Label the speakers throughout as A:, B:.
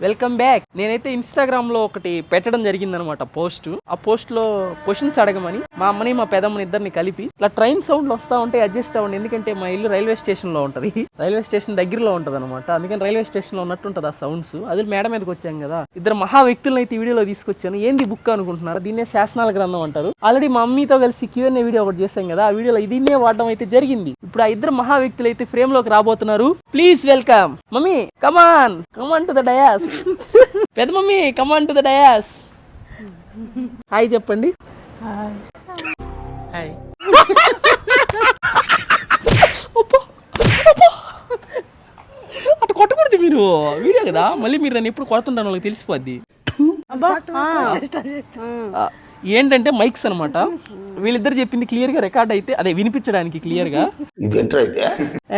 A: Welcome back. నేనైతే Instagram లో ఒకటి పెట్టడం జరిగిందనమాట పోస్ట్. ఆ పోస్ట్ లో క్వశ్చన్స్ అడగమని మా అమ్మని మా పెదమ్మని ఇద్దరిని కలిపి ఇట్లా ట్రైన్ సౌండ్లు వస్తా ఉంటే అడ్జస్ట్ అవ్వండి, ఎందుకంటే మా ఇల్లు రైల్వే స్టేషన్ లో ఉంటది, రైల్వే స్టేషన్ దగ్గరలో ఉంటది అనమాట. అందుకని రైల్వే స్టేషన్ లో ఉన్నట్టు ఉంటది ఆ సౌండ్స్. అది మేడ మీదకి వచ్చాం కదా, ఇద్దరు మహా వ్యక్తులను అయితే వీడియోలో తీసుకొచ్చాను. ఏంది బుక్ అనుకుంటున్నారు, దీన్నే శాసనాల గ్రంథం అంటారు. ఆల్రెడీ మా మమ్మీతో కలిసి Q&A వీడియో ఒకటి చేశాం కదా, ఆ వీడియోలో దీన్నే వాడడం అయితే జరిగింది. ఇప్పుడు ఆ ఇద్దరు మహా వ్యక్తులు అయితే ఫ్రేమ్ లోకి రాబోతున్నారు. Please welcome mummy, come on to the dais. పెద్ద mummy come on to the dais. Hi చెప్పండి. హాయ్. అటు కొట్టకూడదు మీరు, వీడియో కదా, మళ్ళీ మీరు నన్ను ఎప్పుడు కొడుతుంటాను వాళ్ళకి తెలిసిపోద్ది. ఏంటంటే మైక్స్ అనమాట, వీళ్ళిద్దరు చెప్పింది క్లియర్ గా రికార్డ్ అయితే అదే వినిపించడానికి క్లియర్ గా.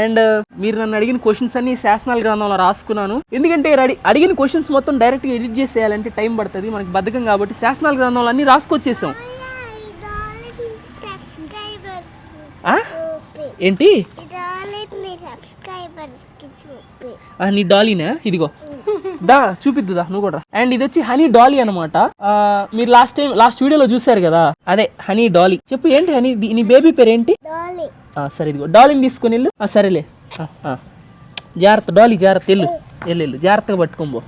A: అండ్ మీరు నన్ను అడిగిన క్వశ్చన్స్ అన్ని శాసనాల గ్రంథంలో రాసుకున్నాను, ఎందుకంటే అడిగిన క్వశ్చన్స్ మొత్తం డైరెక్ట్ గా ఎడిట్ చేసేయాలంటే టైం పడుతుంది, మనకి బద్ధకం కాబట్టి శాసనాల గ్రంథంలో అన్ని రాసుకొచ్చేసాం. ఏంటి నీ డాలీనా, ఇదిగో దా చూపిద్దుదా నువ్వు కూడా. అండ్ ఇది వచ్చి హనీ డాలీ అనమాట. మీరు లాస్ట్ వీడియోలో చూసారు కదా, అదే హనీ డాలీ. చెప్పు ఏంటి హనీ, నీ బేబీ పేరు ఏంటి? సరే ఇదిగో డాలీని తీసుకుని వెళ్ళు. సరేలే, జాగ్రత్త డాలీ, జాగ్రత్త, వెళ్ళు జాగ్రత్తగా పట్టుకోబో.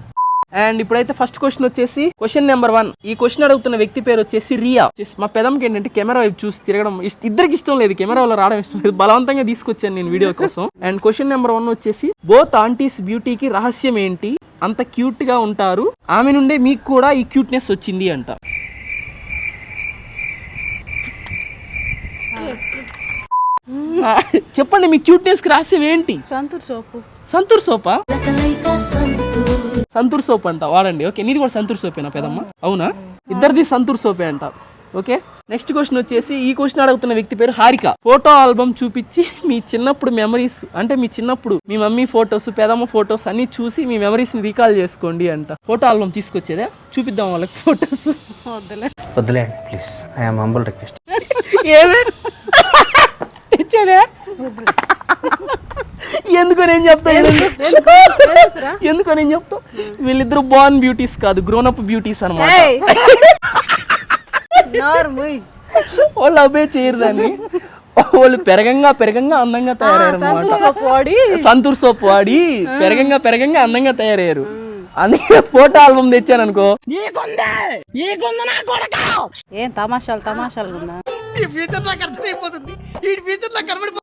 A: అండ్ ఇప్పుడైతే ఫస్ట్ క్వశ్చన్ వచ్చేసి క్వశ్చన్ నెంబర్ 1. ఈ క్వశ్చన్ అడుగుతున్న వ్యక్తి పేరు వచ్చేసి రియా. మా పెదమ్మకి ఏంటంటే కెమెరా వైపు చూసి తిరగడం ఇద్దరికి ఇష్టం లేదు, కెమెరాలో రావడం ఇష్టం లేదు, బలవంతంగా తీసుకొచ్చాను నేను వీడియో కోసం. అండ్ క్వశ్చన్ నెంబర్ 1 వచ్చేసి బోత్ ఆంటీస్ బ్యూటీకి రహస్యం ఏంటి, అంత క్యూట్ గా ఉంటారు, ఆమె నుండే మీకు కూడా ఈ క్యూట్నెస్ వచ్చింది అంట. చెప్పండి, మీ క్యూట్నెస్ కి రహస్యం ఏంటి? సంతూర్ సోపా? సంతూర్ సోప్ అంట, వాడండి. ఓకే, నీది కూడా సంతూర్ సోపేనా పెదమ్మ? అవునా, ఇద్దరిది సంతూర్ సోపే అంట. ఓకే, నెక్స్ట్ క్వశ్చన్ వచ్చేసి ఈ క్వశ్చన్ అడుగుతున్న వ్యక్తి పేరు హారిక. ఫోటో ఆల్బమ్ చూపించి మీ చిన్నప్పుడు మెమరీస్, అంటే మీ చిన్నప్పుడు మీ మమ్మీ ఫొటోస్, పెదమ్మ ఫొటోస్ అన్ని చూసి మీ మెమరీస్ ని రీకాల్ చేసుకోండి అంట. ఫోటో ఆల్బమ్ తీసుకొచ్చేదా, చూపిద్దాం వాళ్ళకి ఫొటోస్.
B: వద్దులే please, I am humble request.
A: ఏమే ఇచ్చేదే, ఎందుకో నేను చెప్తా, వీళ్ళిద్దరు బార్న్ బ్యూటీస్ కాదు, గ్రోన్ అప్ బ్యూటీస్ అనమాట. వాళ్ళు అవే చేయరు దాన్ని, వాళ్ళు పెరగంగా అందంగా తయారయ్యారు అనమాట. సంతూర్ సోప్ వాడి పెరగంగా అందంగా తయారయ్యారు. అందుకే ఫోటో ఆల్బమ్ తెచ్చాను అనుకో.
C: ఏం తమాషాలు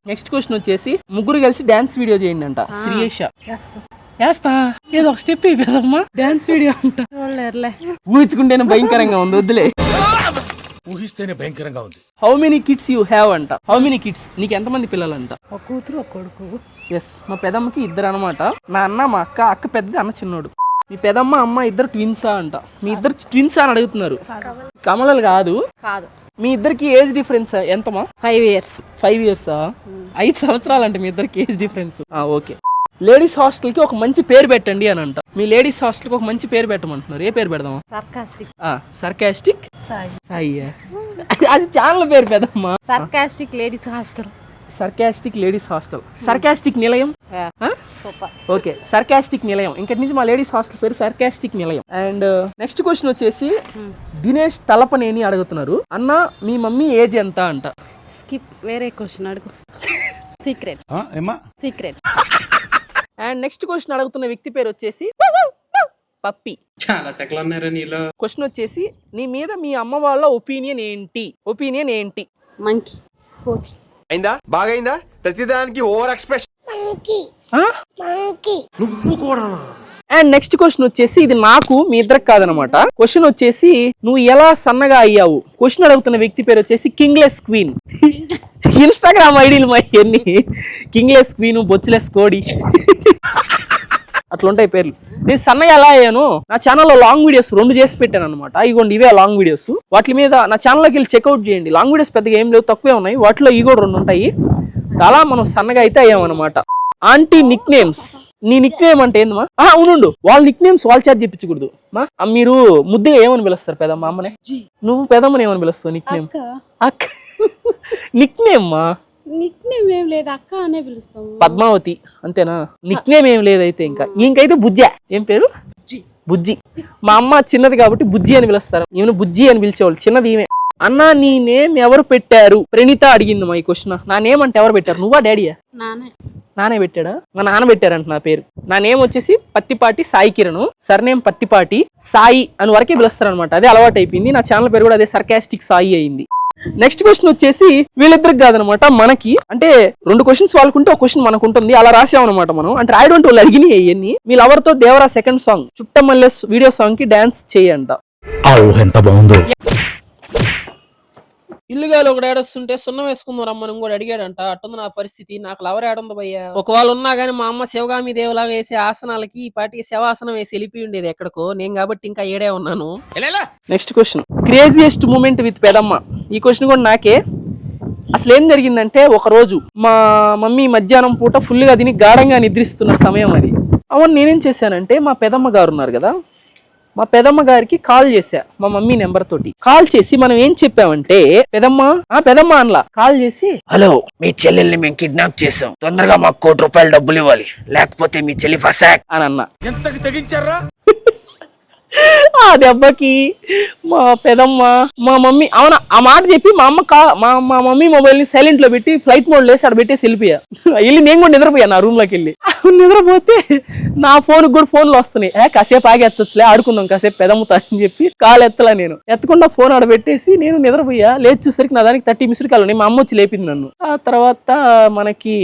A: నెక్స్ట్ క్వశ్చన్ వచ్చేసి ముగ్గురు కలిసి డాన్స్ వీడియో చేయండి అంట. శ్రీయేష వేస్తా, ఏదో ఒక స్టెప్ అయిపోదమ్మా, డాన్స్ వీడియో అంట. ఊహించుకుంటేనే భయంకరంగా ఉంది, వద్దులే.
D: ఊహిస్తేనే భయంకరంగా ఉంది.
A: How many kids you have అంట. హౌ మెనీ కిడ్స్, నీకు ఎంతమంది పిల్లలంట?
C: ఒక కూతురు ఒక కొడుకు.
A: ఎస్, మా పెదమ్మకి ఇద్దరు అనమాట. మా అన్న, మా అక్క పెద్దది, అన్న చిన్నోడు. మీ పెదమ్మ అమ్మ ఇద్దరు ట్విన్సా అంట. మీ ఇద్దరు ట్విన్సా అని అడుగుతున్నారు. కమలలు కాదు. మీ ఇద్దరికి ఏజ్ డిఫరెన్స్ ఎంతమా?
C: 5 years.
A: 5 years? 5 సంవత్సరాలు అంటే మీ ఇద్దరికి age difference. Okay, ladies hostel కి ఒక మంచి పేరు పెట్టండి అని అంట. మీ లేడీస్ హాస్టల్ కి ఒక మంచి పేరు పెట్టమంటున్నారు, ఏ పేరు పెడదామా? సర్కాస్టిక్ సాయి. అది ఛానల్ పేరు పెద్దమ్మా.
C: సర్కాస్టిక్ లేడీస్ హాస్టల్, సర్కాస్టిక్
A: నిలయం. ఓకే, సర్కాస్టిక్ నిలయం. ఇంకటి నుంచి మా లేడీస్ హాస్టల్ పేరు సర్కాస్టిక్ నిలయం. అండ్ నెక్స్ట్ క్వశ్చన్ వచ్చేసి దినేష్ తలపనేని అడుగుతున్నారు. అన్న మీ మమ్మీ ఏజ్ ఎంత అంట.
C: స్కిప్, వేరే క్వశ్చన్ అడుగు. సీక్రెట్.
A: అండ్ నెక్స్ట్ క్వశ్చన్ అడుగుతున్న వ్యక్తి పేరు వచ్చేసి పప్పి.
B: చాలా సెకలు ఉన్నారా నీలో.
A: క్వశ్చన్ వచ్చేసి నీ మీద మీ అమ్మ వాళ్ళ ఒపీనియన్ ఏంటి?
C: మంకీ, కోతి.
D: అయిందా, బాగా అయిందా? ప్రతిదానికి over expression.
A: And next question వచ్చేసి ఇది నాకు, మీ ఇద్దరికి కాదనమాట. క్వశ్చన్ వచ్చేసి నువ్వు ఎలా సన్నగా అయ్యావు. క్వశ్చన్ అడుగుతున్న వ్యక్తి పేరు వచ్చేసి కింగ్లెస్ క్వీన్. ఇన్స్టాగ్రామ్ ఐడీలు మా ఎన్ని, కింగ్లెస్ క్వీన్, బొచ్చులెస్ కోడి, అట్లుంటాయి పేర్లు. నేను సన్నగా ఎలా అయ్యాను, నా ఛానల్లో లాంగ్ వీడియోస్ 2 చేసి పెట్టాను అనమాట. ఇగోండి ఇవే లాంగ్ వీడియోస్. వాటి మీద నా ఛానల్లోకి వెళ్ళి చెక్అవుట్ చేయండి. లాంగ్ వీడియోస్ పెద్దగా ఏం లేవు, తక్కువే ఉన్నాయి. వాటిలో ఈ కూడా 2 ఉంటాయి. అలా మనం సన్నగా అయితే అయ్యామన్నమాట. Aunty nicknames. నీ నిక్ నేమ్ అంటే ఏందమ్మా? అవునుండు, వాళ్ళ నిక్ నేమ్స్ వాళ్ళ చేత చెప్పించకూడదు. మీరు ముద్దుగా ఏమని పిలుస్తారు పెదమ్మ? అమ్మనే. నువ్వు పెదమ్మని ఏమని పిలుస్తావు? నిక్ నేమ్ అక్క. నిక్ నేమ్ మా
C: నిక్ నేమ్ ఏం లేదు, అక్క అనే పిలుస్తాం.
A: పద్మావతి అంతేనా? నిక్ నేమ్ ఏం లేదైతే. ఇంకైతే బుజ్జ. ఏం పేరు? బుజ్జి. మా అమ్మ చిన్నది కాబట్టి బుజ్జి అని పిలుస్తారు, ఈమెను బుజ్జి అని పిలిచేవాళ్ళు, చిన్నది ఈమె. అన్న నీ నేమ్ ఎవరు పెట్టారు? ప్రణీత అడిగింది మా ఈ క్వశ్చన్. నా నేమ్ అంటే ఎవరు పెట్టారు, నువ్వా డాడీయా? నానే పెట్టాడా? మా నాన్న పెట్టారంట నా పేరు. నా నేమ్ వచ్చేసి పత్తిపాటి సాయి కిరణ్, సర్నేమ్ పత్తిపాటి సాయి అని వరకే పిలుస్తారు అనమాట. అదే అలవాటు అయిపోయింది. నా ఛానల్ పేరు కూడా అదే సర్కాస్టిక్ సాయి అయింది. నెక్స్ట్ క్వశ్చన్ వచ్చేసి వీళ్ళిద్దరికి కాదనమాట, మనకి. అంటే 2 క్వశ్చన్స్ వాళ్ళకుంటే ఒక క్వశ్చన్ మనకు ఉంటుంది, అలా రాసామన్నమాట మనం. అంటే రాయడం వాళ్ళు అడిగినాయి అవన్నీ. మీ లవర్ తో Devara second song Chuttamalle video song కి డాన్స్ చేయంట.
D: ఎంత బాగుందో.
A: ఇల్లుగాలు ఒకటి ఏడొస్తుంటే సున్నం వేసుకుందాం రమ్మని కూడా అడిగాడంట. అట్టుంది నా పరిస్థితి. నాకు లవర్ ఏడుంది భయ్యా. ఒకవేళ ఉన్నా గానీ మా అమ్మ శివగామి దేవులాగా వేసే ఆసనాలకి ఈ పాటికి శవాసనం వేసి వెళ్ళిపోయి ఉండేది ఎక్కడికో. నేను కాబట్టి ఇంకా ఏడే ఉన్నాను. Next question, craziest moment with పెదమ్మ. ఈ క్వశ్చన్ కూడా నాకే. అసలు ఏం జరిగిందంటే, ఒక రోజు మా మమ్మీ మధ్యాహ్నం పూట ఫుల్ గా తిని గాఢంగా నిద్రిస్తున్న సమయం అది. అవును, నేనేం చేశానంటే, మా పెదమ్మ గారు ఉన్నారు కదా, మా పెదమ్మ గారికి కాల్ చేశా మా మమ్మీ నెంబర్ తోటి. కాల్ చేసి మనం ఏం చెప్పామంటే, పెదమ్మ అనలా, కాల్ చేసి
E: హలో, మీ చెల్లెల్ని మేము కిడ్నాప్ చేసాం, తొందరగా మాకు ₹1 కోటి డబ్బులు ఇవ్వాలి, లేకపోతే మీ చెల్లి ఫసాక్
A: అని అన్నా.
D: ఎంతకి తెగించారా?
A: ఆ దెబ్బకి మా పెదమ్మ మా మమ్మీ, అవునా ఆ మాట చెప్పి మా అమ్మ మా మమ్మీ మొబైల్ ని సైలెంట్ లో పెట్టి ఫ్లైట్ మోడ్ లేసి అక్కడ పెట్టేసి వెళ్ళిపోయా. వెళ్ళి నేను కూడా నిద్రపోయా నా రూమ్ లోకి వెళ్ళి. నిద్రపోతే నా ఫోన్ కూడా ఫోన్లు వస్తున్నాయి. కాసేపు ఆగి ఎత్తొచ్చులే, ఆడుకుందాం కాసేపు పెదమ్మతో అని చెప్పి కాల్ ఎత్తలా. నేను ఎత్తకుండా ఫోన్ ఆడ పెట్టేసి నేను నిద్రపోయా. లేచి చూసరికి నా దానికి 30 మిస్డ్ కాల్ ఉన్నాయి. మా అమ్మ వచ్చి లేపింది నన్ను. ఆ తర్వాత మనకి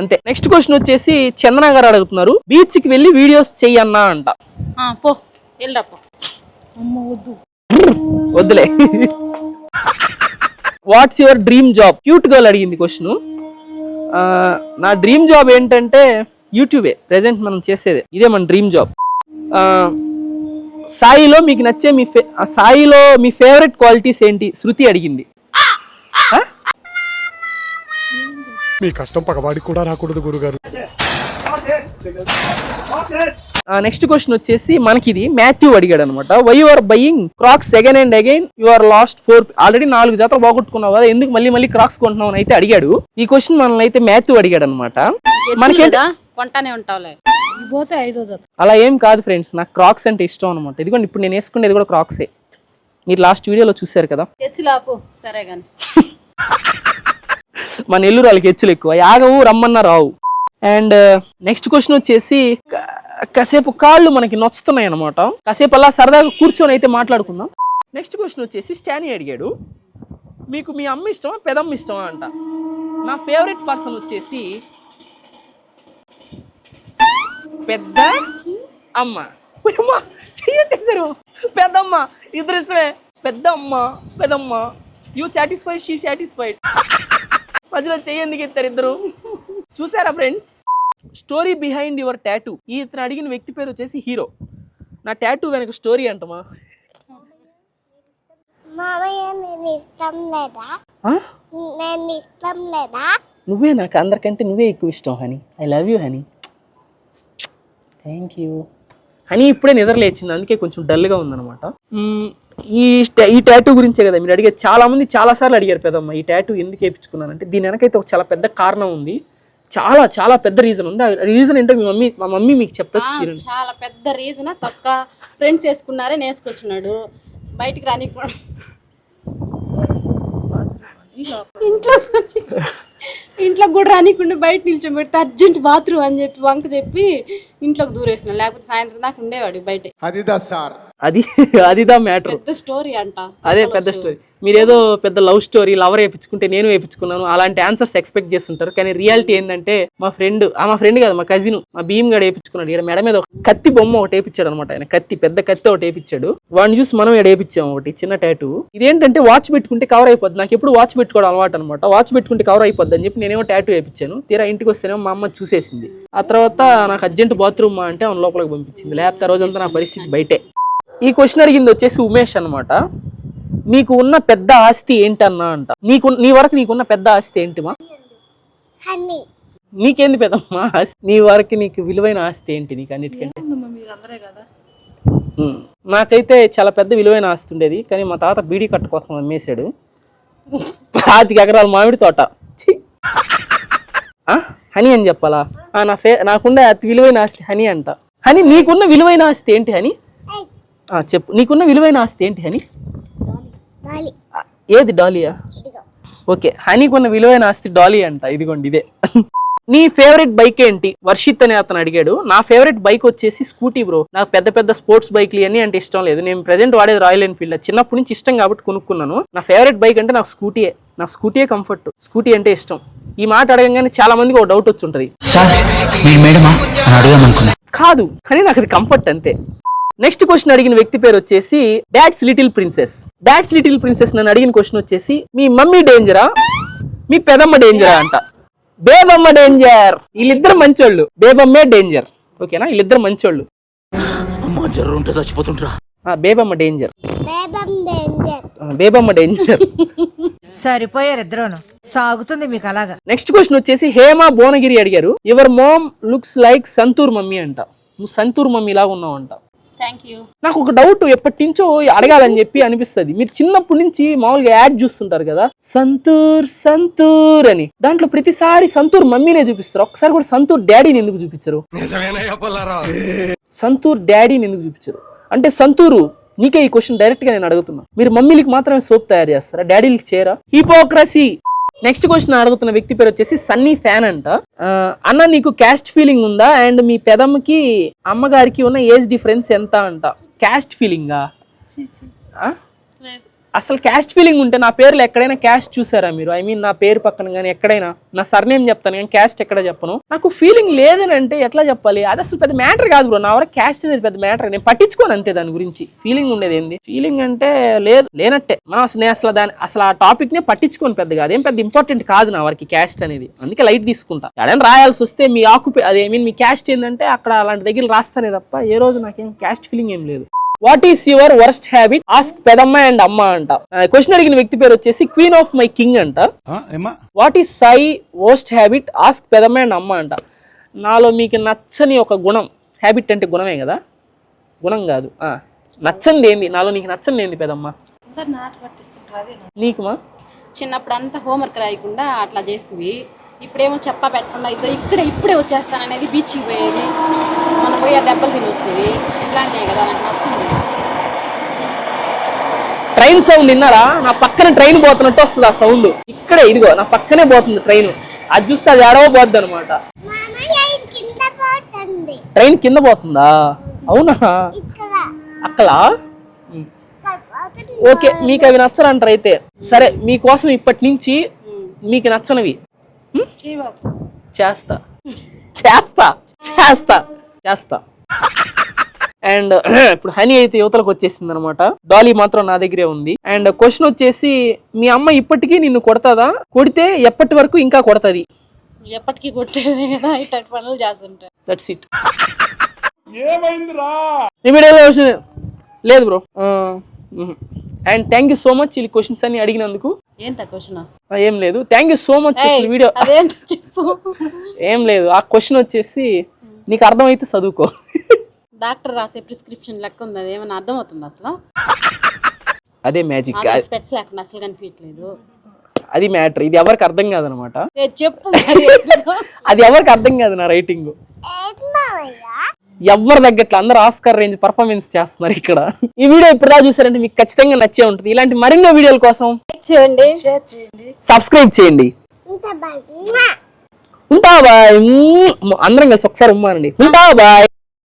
A: అంతే. నెక్స్ట్ క్వశ్చన్ వచ్చేసి చందన గారు అడుగుతున్నారు, బీచ్ కి వెళ్ళి వీడియోస్ చెయ్యన్నా అంట. వద్దులే. What's your dream job? Cute girl అడిగింది క్వశ్చన్. నా డ్రీమ్ జాబ్ ఏంటంటే యూట్యూబే. ప్రెసెంట్ మనం చేసేదే ఇదే మన డ్రీమ్ జాబ్. సాయిలో మీకు నచ్చే సాయిలో మీ ఫేవరెట్ క్వాలిటీస్ ఏంటి? శృతి అడిగింది.
D: మీ కష్టం పగవాడికి కూడా రాకూడదు గురుగారు.
A: నెక్స్ట్ క్వశ్చన్ వచ్చేసి మనకి ఇది మాథ్యూ అడిగాడు అనమాట. Why you are buying crocs again and again, you are lost 4, already 4 జతలు బాగొట్టుకున్నావు కదా, ఎందుకు మళ్ళీ మళ్ళీ క్రాక్స్ కొంటున్నావు అని అయితే అడిగాడు. ఈ క్వశ్చన్ మనల్ని అయితే మాథ్యూ అడిగాడు అనమాట. మనకి
C: కొంటానే ఉంటావులే, పోతే 5వ జత.
A: అలా ఏం కాదు ఫ్రెండ్స్, నాకు క్రాక్స్ అంటే ఇష్టం అనమాట. ఇదిగోండి ఇప్పుడు నేను వేసుకునేది కూడా క్రాక్సే. మీరు లాస్ట్ వీడియోలో చూసారు కదా.
C: తెచ్చులాపు సరే గాని.
A: మన నెల్లూరు వాళ్ళకి హెచ్చులు ఎక్కువ, యాగవు రమ్మన్నా రావు. అండ్ నెక్స్ట్ క్వశ్చన్ వచ్చేసి, కాసేపు కాళ్ళు మనకి నొచ్చుతున్నాయి అనమాట, కాసేపు అలా సరదాగా కూర్చొని అయితే మాట్లాడుకుందాం. నెక్స్ట్ క్వశ్చన్ వచ్చేసి స్టానీ అడిగాడు, మీకు మీ అమ్మ ఇష్టమా పెదమ్మ ఇష్టమా అంట. నా ఫేవరెట్ పర్సన్ వచ్చేసి పెద్ద అమ్మ. చెయ్యరు పెద్దమ్మ, ఇద్దరు ఇష్టమే. పెద్దమ్మ యూ సాటిస్ఫైడ్, షీ సాటిస్ఫైడ్. మధ్యలో చెయ్యందుకు ఎత్తారు ఇద్దరు. చూసారా friends? Story behind your tattoo. ఇతను అడిగిన వ్యక్తి పేరు వచ్చేసి హీరో. నా టాటూ వెనక స్టోరీ అంటమా. నువ్వే నాకు అందరికంటే నువ్వే ఎక్కువ ఇష్టం honey. I love you honey. Thank you honey. ఇప్పుడే నిద్ర లేచింది, అందుకే కొంచెం డల్గా ఉందన్నమాట. ఈ టాటూ గురించే కదా మీరు అడిగారు. చాలా మంది చాలా సార్లు అడిగారు పెద్దమ్మ ఈ టాటూ ఎందుకు వేయించుకున్నానంటే, దీని వెనకైతే ఒక చాలా పెద్ద కారణం ఉంది. చాలా చాలా పెద్ద రీజన్ ఉంది. ఆ రీజన్ ఏంటో మా మమ్మీ మీకు చెప్తాను.
C: చాలా పెద్ద రీజన్. తొక్క ఫ్రెండ్స్ వేసుకున్నారే నేసుకొచ్చున్నాడు, బయటికి రాని ఇంట్లో కూడా రానికుండా బయట నిల్చోబెడితే అర్జెంట్ బాత్రూమ్ అని చెప్పి వంక చెప్పి ఇంట్లోకి దూరేసిన, లేకపోతే సాయంత్రం దాకా ఉండేవాడు బయట. అదిదా మ్యాటర్. పెద్ద స్టోరీ అంట. అదే పెద్ద స్టోరీ. మీరేదో పెద్ద లవ్ స్టోరీ లవర్ వేయించుకుంటే నేను వేయించుకున్నాను అలాంటి ఆన్సర్స్ ఎక్స్పెక్ట్ చేస్తుంటారు. కానీ రియాలిటీ ఏంటంటే మా ఫ్రెండ్ కాదు మా కజిన్ మా భీమ్ గడ వేయించుకున్నాడు. ఇక్కడ మెడ మీద ఒక కత్తి బొమ్మ ఒకటి వేయించాడు అనమాట. ఆయన కత్తి పెద్ద కత్తి ఒకటి వేయించాడు. వాడిని చూసి మనం ఇక్కడ వేయించాము ఒకటి చిన్న టాటూ. ఇదేంటంటే వాచ్ పెట్టుకుంటే కవర్ అయిపోద్ది. నాకు ఎప్పుడు వాచ్ పెట్టుకోవడం అలవాటు అనమాట. వాచ్ పెట్టుకుంటే కవర్ అయిపోద్ది అని చెప్పి నేనేమో టాటూ వేయించాను. తీరా ఇంటికి వస్తేనేమో మా అమ్మ చూసేసింది. ఆ తర్వాత నాకు అర్జెంట్ బాత్రూమ్ అంటే ఆమె లోపలికి పంపించింది. లేకపోతే రోజంతా నా పరిస్థితి బయటే. ఈ క్వశ్చన్ అడిగింది వచ్చేసి ఉమేష్ అనమాట. మీకు ఉన్న పెద్ద ఆస్తి ఏంటన్నా అంట. నీ వరకు నీకున్న పెద్ద ఆస్తి ఏంటిమా? నీకేంది పెద్దమ్మా ఆస్తి? నీ వరకు నీకు విలువైన ఆస్తి ఏంటి నీకు అన్నిటికంటే? నాకైతే చాలా పెద్ద విలువైన ఆస్తి ఉండేది, కానీ మా తాత బీడీ కట్ట కోసం అమ్మేశాడు. 25 ఎకరాల మామిడి తోట. హనీ అని చెప్పాలా? నాకున్న అతి విలువైన ఆస్తి హనీ అంట. హనీ, నీకున్న విలువైన ఆస్తి ఏంటి హనీ? చెప్పు, నీకున్న విలువైన ఆస్తి ఏంటి హనీ? ఏది డాలియా? ఓకే, హనీకున్న విలువైన ఆస్తి డాలీ అంట. ఇదిగోండి ఇదే. నీ ఫేవరెట్ బైక్ ఏంటి? వర్షిత్ అనే అతను అడిగాడు. నా ఫేవరెట్ బైక్ వచ్చేసి స్కూటీ బ్రో. నాకు పెద్ద పెద్ద స్పోర్ట్స్ బైక్లు ఇవన్నీ అంటే ఇష్టం లేదు. నేను ప్రెజెంట్ వాడేది రాయల్ ఎన్ఫీల్డ్. చిన్నప్పటి నుంచి ఇష్టం కాబట్టి కొనుక్కున్నాను. నా ఫేవరెట్ బైక్ అంటే నాకు స్కూటీయే. నాకు స్కూటీయే కంఫర్ట్. స్కూటీ అంటే ఇష్టం. ఈ మాట అడగంగానే చాలా మందికి ఒక డౌట్ వచ్చి ఉంటుంది, కాదు కానీ నాకు అది కంఫర్ట్ అంతే. నెక్స్ట్ క్వశ్చన్ అడిగిన వ్యక్తి పేరు వచ్చేసి dad's little princess. Dad's little princess నన్ను అడిగిన క్వశ్చన్ వచ్చేసి మీ మమ్మీ డేంజరా మీ పెదమ్మ డేంజరా అంట. బేబమ్మ డేంజర్. వీళ్ళిద్దరు మంచోళ్ళు. బేబమ్మే డేంజర్. ఓకేనా? వీళ్ళిద్దరు మంచోళ్ళు. బేబమ్మ డేంజర్. బేబమ్మ డేంజర్.
F: సరిపోయారు ఇద్దరును. సాగుతుంది మీకు అలాగా.
C: నెక్స్ట్ క్వశ్చన్ వచ్చేసి హేమ భువనగిరి అడిగారు. Your mom looks like Santoor mummy అంట. నువ్వు సంతూర్ మమ్మీ లాగా ఉన్నావు అంట. నాకు ఒక డౌట్ ఎప్పటి నుంచో అడగాలని చెప్పి అనిపిస్తుంది. మీరు చిన్నప్పటి నుంచి మామూలుగా యాడ్ చూస్తుంటారు కదా, సంతూర్ సంతూర్ అని. దాంట్లో ప్రతిసారి సంతూర్ మమ్మీనే చూపిస్తారు. ఒకసారి కూడా సంతూర్ డాడీని ఎందుకు చూపించరు? సంతూర్ డాడీని ఎందుకు చూపించరు? అంటే సంతూరు, నీకే ఈ క్వశ్చన్ డైరెక్ట్ గా నేను అడుగుతున్నా. మీరు మమ్మీలకి మాత్రమే సోప్ తయారు చేస్తారా? డాడీలకి చేయరా? హిపోక్రసీ. నెక్స్ట్ క్వశ్చన్ అడుగుతున్న వ్యక్తి పేరు వచ్చేసి సన్నీ ఫ్యాన్ అంట. అన్న నీకు క్యాస్ట్ ఫీలింగ్ ఉందా? అండ్ మీ పెదమ్మకి అమ్మగారికి ఉన్న ఏజ్ డిఫరెన్స్ ఎంత అంట. క్యాస్ట్ ఫీలింగా? అసలు క్యాస్ట్ ఫీలింగ్ ఉంటే నా పేర్లు ఎక్కడైనా క్యాస్ట్ చూసారా మీరు? ఐ మీన్ నా పేరు పక్కన కానీ ఎక్కడైనా నా సర్నేమ్ చెప్తాను కానీ క్యాస్ట్ ఎక్కడ చెప్పను. నాకు ఫీలింగ్ లేదని అంటే ఎట్లా చెప్పాలి? అది అసలు పెద్ద మ్యాటర్ కాదు బ్రో. నా వరకు క్యాస్ట్ అనేది పెద్ద మ్యాటర్. నేను పట్టించుకోను అంతే దాని గురించి. ఫీలింగ్ ఉండేది ఏంది? ఫీలింగ్ అంటే లేదు, లేనట్టే. నేను అసలు ఆ టాపిక్ నే పట్టించుకోను పెద్దగా. అదేం పెద్ద ఇంపార్టెంట్ కాదు నా వరకు క్యాస్ట్ అనేది. అందుకే లైట్ తీసుకుంటా. ఎక్కడైనా రాయాల్సి వస్తే మీ మీ క్యాస్ట్ ఏంటంటే అక్కడ అలాంటి దగ్గర రాస్తానే తప్ప ఏ రోజు నాకేం క్యాస్ట్ ఫీలింగ్ ఏం లేదు. What is your worst habit? Ask పెదమ్మ అండ్ అమ్మ అంట. క్వశ్చన్ అడిగిన వ్యక్తి పేరు వచ్చేసి క్వీన్ ఆఫ్ మై కింగ్ అంట. What is Sai worst habit? Ask పెదమ్మ అండ్ అమ్మ అంట. నాలో మీకు నచ్చని ఒక గుణం. హ్యాబిట్ అంటే గుణమే కదా, గుణం కాదు. నచ్చంది ఏంది నాలో? నీకు నచ్చంది ఏంది పెదమ్మ? నీకుమా?
G: చిన్నప్పుడు అంతా హోంవర్క్ రాయకుండా అట్లా చేస్తుంది. ఇప్పుడేమో చెప్పా పెట్టకుండా ఇప్పుడే వచ్చేస్తాననేది. బీచ్కి పోయేది, మనం పోయి ఆ దెబ్బలు తిని వస్తుంది. ఇట్లాంటివి కదా నాకు నచ్చింది.
C: ట్రైన్ సౌండ్ విన్నారా? నా పక్కన ట్రైన్ పోతున్నట్టు వస్తుంది ఆ సౌండ్. ఇక్కడే ఇదిగో నా పక్కనే పోతుంది ట్రైన్. అది చూస్తే అది ఎడవ పోద్ది అనమాట. ట్రైన్ కింద పోతుందా? అవునా? అక్కలా? ఓకే, మీకు అవి నచ్చరంటారు అయితే. సరే, మీకోసం ఇప్పటి నుంచి మీకు నచ్చనివి చేస్తా చేస్తా చేస్తా చేస్తా. అండ్ ఇప్పుడు హనీ అయితే యువతలకు వచ్చేసింది అనమాట. డాలీ మాత్రం నా దగ్గరే ఉంది. అండ్ క్వశ్చన్ వచ్చేసి మీ అమ్మ ఇప్పటికీ నిన్ను కొడతాదా? కొడితే ఎప్పటి వరకు ఇంకా కొడతది?
G: ఎప్పటికీ కొట్టేదే కదా, ఇట్లాంటి పనులు చేస్తుంటా.
C: That's it. లేదు bro. And thank you so much ఈ క్వశ్చన్స్ అన్ని అడిగినందుకు. ఏం లేదు, thank you so much. Video ఏం లేదు. ఆ క్వశ్చన్ వచ్చేసి నీకు అర్థమైతే చదువుకో.
G: డాక్టర్ రాసే ప్రిస్క్రిప్షన్ లెక్క ఉంది. అది ఏమైనా అర్థం అవుతుంది అసలు?
C: అదే మ్యాజిక్.
G: స్పెట్స్ లేకుండా అసలు కనిపించట్లేదు.
C: అది మ్యాటర్. ఇది ఎవరికి అర్థం కాదనమాట.
G: చెప్పు.
C: అది ఎవరికి అర్థం కాదు నా రైటింగ్. ఎవరు తగ్గట్లు అందరూ ఆస్కార్ రేంజ్ పర్ఫార్మెన్స్ చేస్తున్నారు ఇక్కడ. ఈ వీడియో ఇప్పుడు చూసారంటే మీకు ఖచ్చితంగా నచ్చే ఉంటుంది. ఇలాంటి మరిన్నో వీడియోల కోసం సబ్స్క్రైబ్ చేయండి. ఉంటా బాయ్. అందరం కలిసి ఒకసారి ఉమ్మానండి. ఉంటా బాయ్.